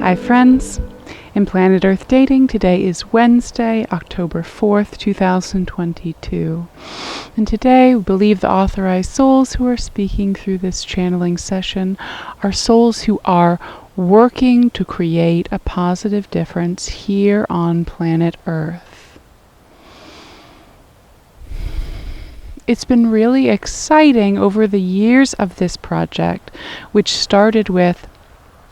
Hi friends, in Planet Earth Dating, today is Wednesday, October 4th, 2022. And today, we believe the authorized souls who are speaking through this channeling session are souls who are working to create a positive difference here on planet Earth. It's been really exciting over the years of this project, which started with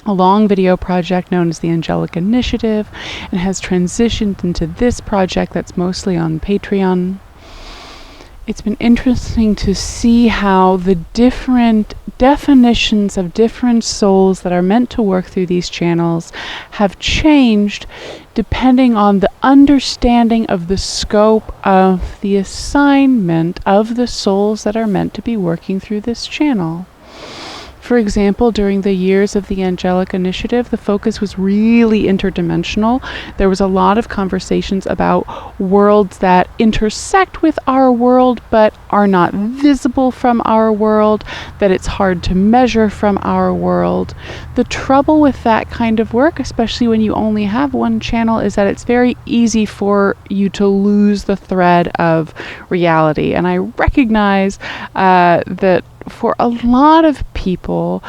a long video project known as the Angelic Initiative and has transitioned into this project that's mostly on Patreon. It's been interesting to see how the different definitions of different souls that are meant to work through these channels have changed depending on the understanding of the scope of the assignment of the souls that are meant to be working through this channel. For example, during the years of the Angelic Initiative, the focus was really interdimensional. There was a lot of conversations about worlds that intersect with our world but are not visible from our world, that it's hard to measure from our world. The trouble with that kind of work, especially when you only have one channel, is that it's very easy for you to lose the thread of reality. And I recognize that for a lot of people,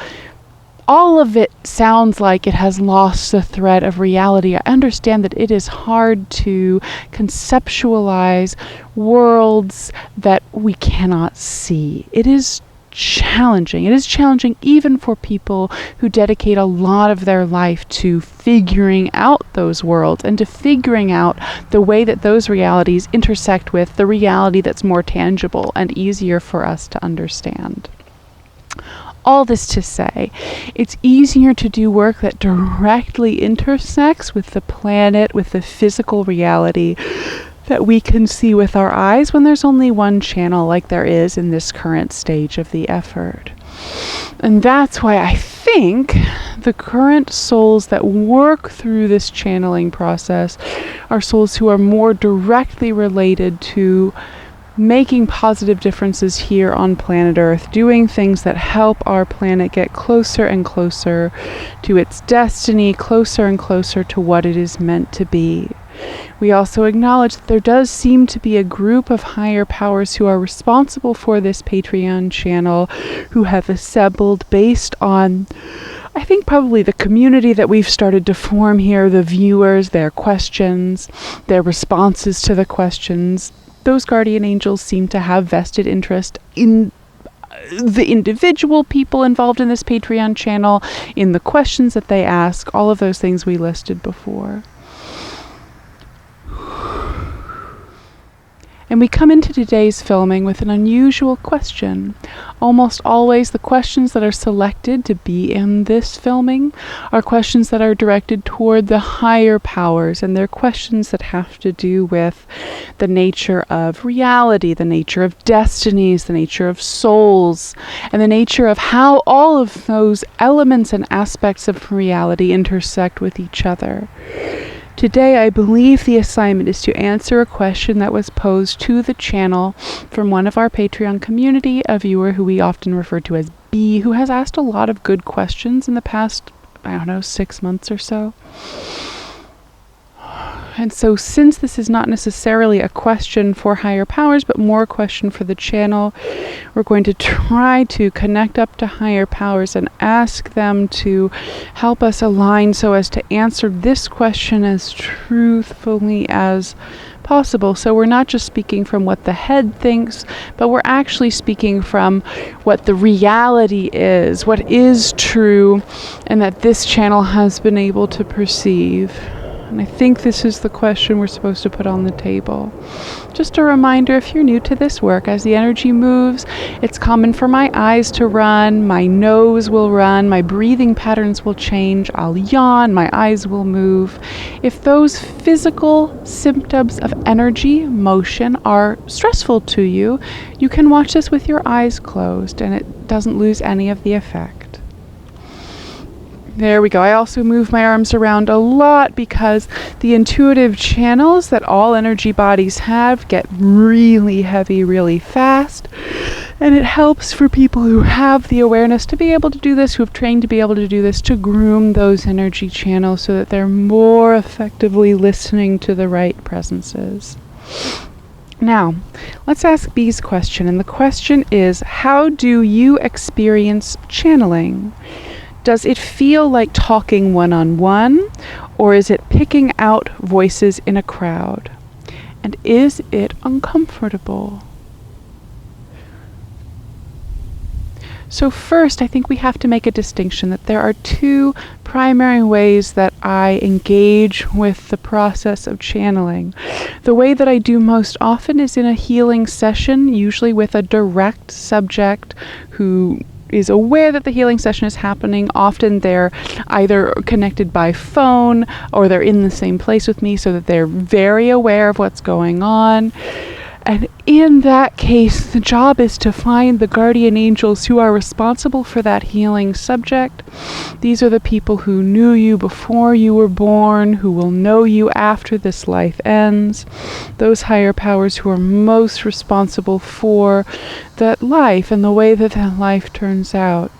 all of it sounds like it has lost the thread of reality. I understand that it is hard to conceptualize worlds that we cannot see. It is challenging. It is challenging even for people who dedicate a lot of their life to figuring out those worlds and to figuring out the way that those realities intersect with the reality that's more tangible and easier for us to understand. All this to say, it's easier to do work that directly intersects with the planet, with the physical reality that we can see with our eyes when there's only one channel like there is in this current stage of the effort. And that's why I think the current souls that work through this channeling process are souls who are more directly related to making positive differences here on planet Earth, doing things that help our planet get closer and closer to its destiny, closer and closer to what it is meant to be. We also acknowledge that there does seem to be a group of higher powers who are responsible for this Patreon channel, who have assembled based on, I think, probably the community that we've started to form here, the viewers, their questions, their responses to the questions. Those guardian angels seem to have vested interest in the individual people involved in this Patreon channel, in the questions that they ask, all of those things we listed before. And we come into today's filming with an unusual question. Almost always the questions that are selected to be in this filming are questions that are directed toward the higher powers, and they're questions that have to do with the nature of reality, the nature of destinies, the nature of souls, and the nature of how all of those elements and aspects of reality intersect with each other. Today, I believe the assignment is to answer a question that was posed to the channel from one of our Patreon community, a viewer who we often refer to as B, who has asked a lot of good questions in the past, 6 months or so. And so since this is not necessarily a question for higher powers, but more a question for the channel, we're going to try to connect up to higher powers and ask them to help us align so as to answer this question as truthfully as possible. So we're not just speaking from what the head thinks, but we're actually speaking from what the reality is, what is true, and that this channel has been able to perceive. And I think this is the question we're supposed to put on the table. Just a reminder, if you're new to this work, as the energy moves, it's common for my eyes to run, my nose will run, my breathing patterns will change, I'll yawn, my eyes will move. If those physical symptoms of energy, motion, are stressful to you, you can watch this with your eyes closed and it doesn't lose any of the effect. There we go. I also move my arms around a lot because the intuitive channels that all energy bodies have get really heavy really fast. And it helps for people who have the awareness to be able to do this, who have trained to be able to do this, to groom those energy channels so that they're more effectively listening to the right presences. Now, let's ask B's question. And the question is, how do you experience channeling? Does it feel like talking one-on-one, or is it picking out voices in a crowd? And is it uncomfortable? So first, I think we have to make a distinction that there are two primary ways that I engage with the process of channeling. The way that I do most often is in a healing session, usually with a direct subject who is aware that the healing session is happening. Often they're either connected by phone or they're in the same place with me so that they're very aware of what's going on. And in that case, the job is to find the guardian angels who are responsible for that healing subject. These are the people who knew you before you were born, who will know you after this life ends. Those higher powers who are most responsible for that life and the way that that life turns out.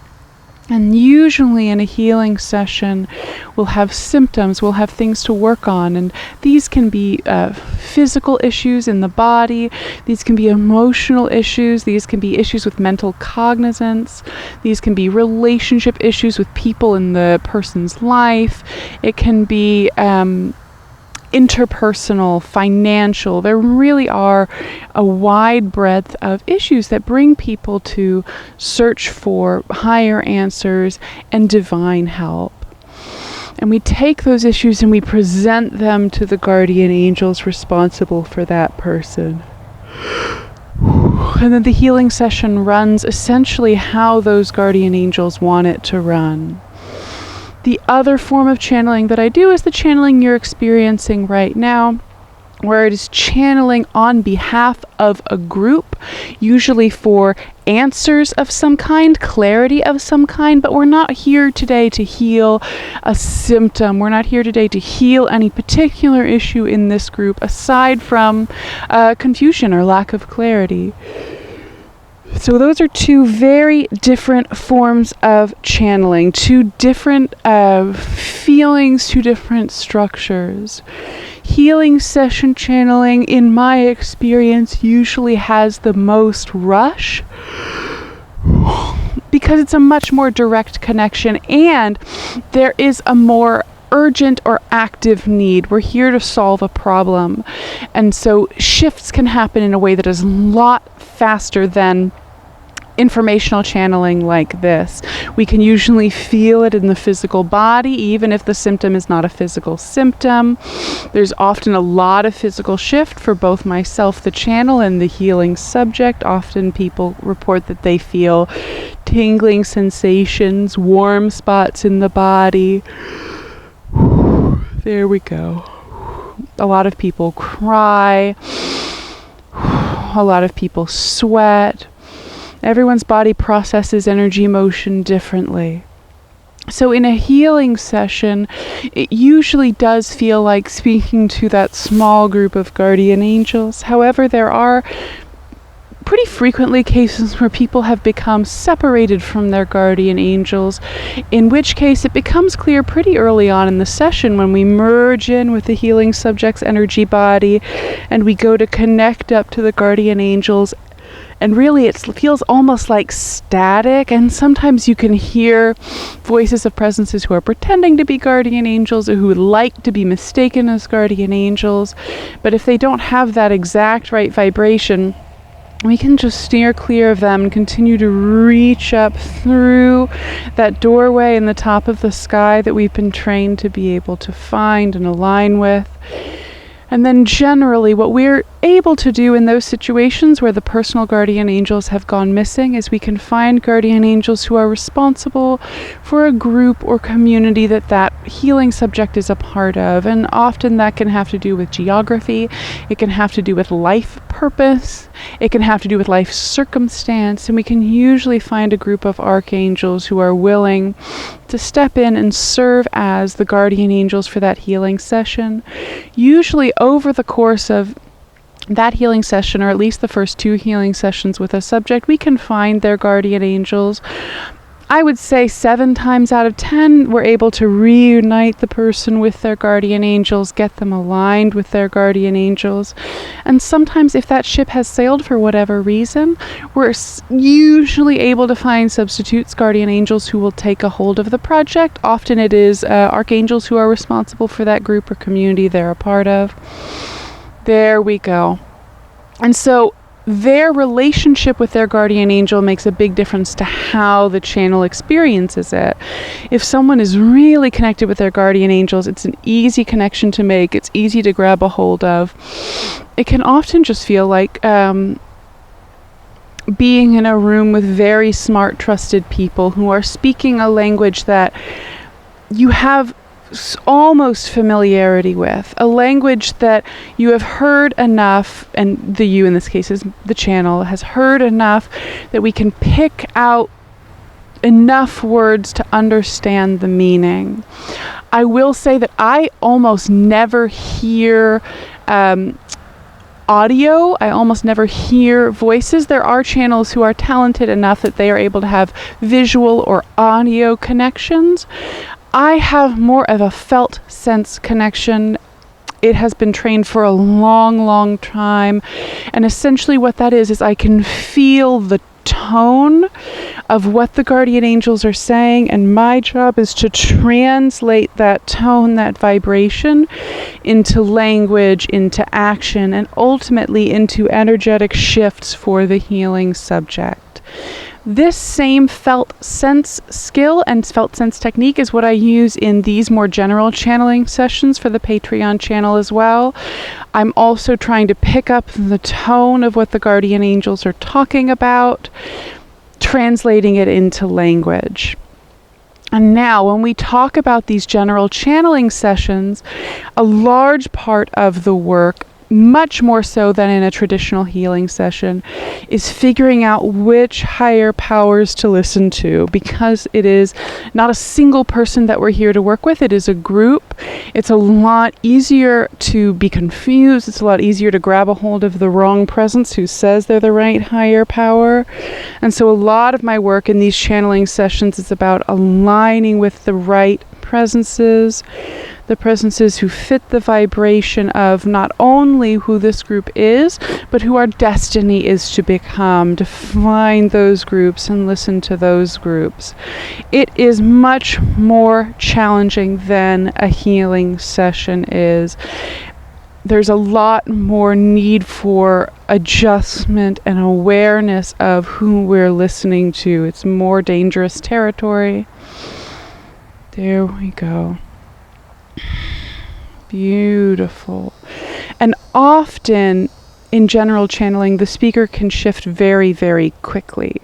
And usually in a healing session, we'll have symptoms, we'll have things to work on. And these can be physical issues in the body. These can be emotional issues. These can be issues with mental cognizance. These can be relationship issues with people in the person's life. It can be interpersonal, financial. There really are a wide breadth of issues that bring people to search for higher answers and divine help. And we take those issues and we present them to the guardian angels responsible for that person. And then the healing session runs essentially how those guardian angels want it to run. The other form of channeling that I do is the channeling you're experiencing right now, where it is channeling on behalf of a group, usually for answers of some kind, clarity of some kind, but we're not here today to heal a symptom. We're not here today to heal any particular issue in this group, aside from confusion or lack of clarity. So those are two very different forms of channeling, two different feelings, two different structures. Healing session channeling, in my experience, usually has the most rush because it's a much more direct connection and there is a more urgent or active need. We're here to solve a problem. And so shifts can happen in a way that is a lot faster than informational channeling like this. We can usually feel it in the physical body, even if the symptom is not a physical symptom. There's often a lot of physical shift for both myself, the channel, and the healing subject. Often people report that they feel tingling sensations, warm spots in the body. There we go. A lot of people cry. A lot of people sweat. Everyone's body processes energy motion differently. So in a healing session, it usually does feel like speaking to that small group of guardian angels. However, there are pretty frequently cases where people have become separated from their guardian angels, in which case it becomes clear pretty early on in the session when we merge in with the healing subject's energy body and we go to connect up to the guardian angels. And really it feels almost like static, and sometimes you can hear voices of presences who are pretending to be guardian angels or who would like to be mistaken as guardian angels. But if they don't have that exact right vibration, we can just steer clear of them and continue to reach up through that doorway in the top of the sky that we've been trained to be able to find and align with. And then generally what we're able to do in those situations where the personal guardian angels have gone missing is we can find guardian angels who are responsible for a group or community that that healing subject is a part of. And often that can have to do with geography. It can have to do with life purpose. It can have to do with life circumstance. And we can usually find a group of archangels who are willing to step in and serve as the guardian angels for that healing session. Usually over the course of that healing session, or at least the first 2 healing sessions with a subject, we can find their guardian angels. I would say 7 times out of 10, we're able to reunite the person with their guardian angels, get them aligned with their guardian angels. And sometimes if that ship has sailed for whatever reason, we're usually able to find substitutes, guardian angels, who will take a hold of the project. Often it is archangels who are responsible for that group or community they're a part of. There we go. And so their relationship with their guardian angel makes a big difference to how the channel experiences it. If someone is really connected with their guardian angels, it's an easy connection to make. It's easy to grab a hold of. It can often just feel like being in a room with very smart, trusted people who are speaking a language that you have almost familiarity with, a language that you have heard enough, and the you in this case is the channel, has heard enough that we can pick out enough words to understand the meaning. I will say that I almost never hear audio. I almost never hear voices. There are channels who are talented enough that they are able to have visual or audio connections. I have more of a felt sense connection. It has been trained for a long, long time. And essentially what that is I can feel the tone of what the guardian angels are saying, and my job is to translate that tone, that vibration, into language, into action, and ultimately into energetic shifts for the healing subject. This same felt sense skill and felt sense technique is what I use in these more general channeling sessions for the Patreon channel as well. I'm also trying to pick up the tone of what the guardian angels are talking about, translating it into language. And now, when we talk about these general channeling sessions, a large part of the work, much more so than in a traditional healing session, is figuring out which higher powers to listen to, because it is not a single person that we're here to work with. It is a group. It's a lot easier to be confused. It's a lot easier to grab a hold of the wrong presence who says they're the right higher power. And so a lot of my work in these channeling sessions is about aligning with the right presences, the presences who fit the vibration of not only who this group is, but who our destiny is to become, to find those groups and listen to those groups. It is much more challenging than a healing session is. There's a lot more need for adjustment and awareness of who we're listening to. It's more dangerous territory. There we go. Beautiful. And often in general channeling, the speaker can shift very, very quickly.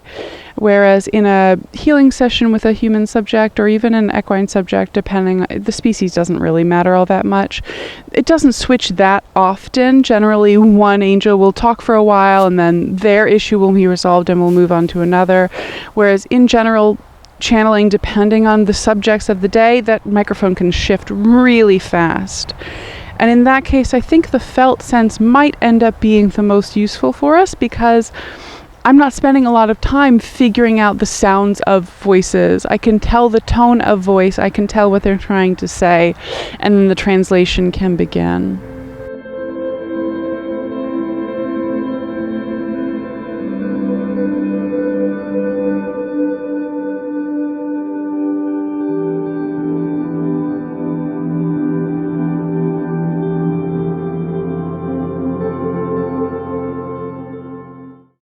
Whereas in a healing session with a human subject, or even an equine subject, depending, the species doesn't really matter all that much. It doesn't switch that often. Generally, one angel will talk for a while and then their issue will be resolved and we'll move on to another. Whereas in general channeling, depending on the subjects of the day, that microphone can shift really fast. And in that case, I think the felt sense might end up being the most useful for us, because I'm not spending a lot of time figuring out the sounds of voices. I can tell the tone of voice, I can tell what they're trying to say, and then the translation can begin.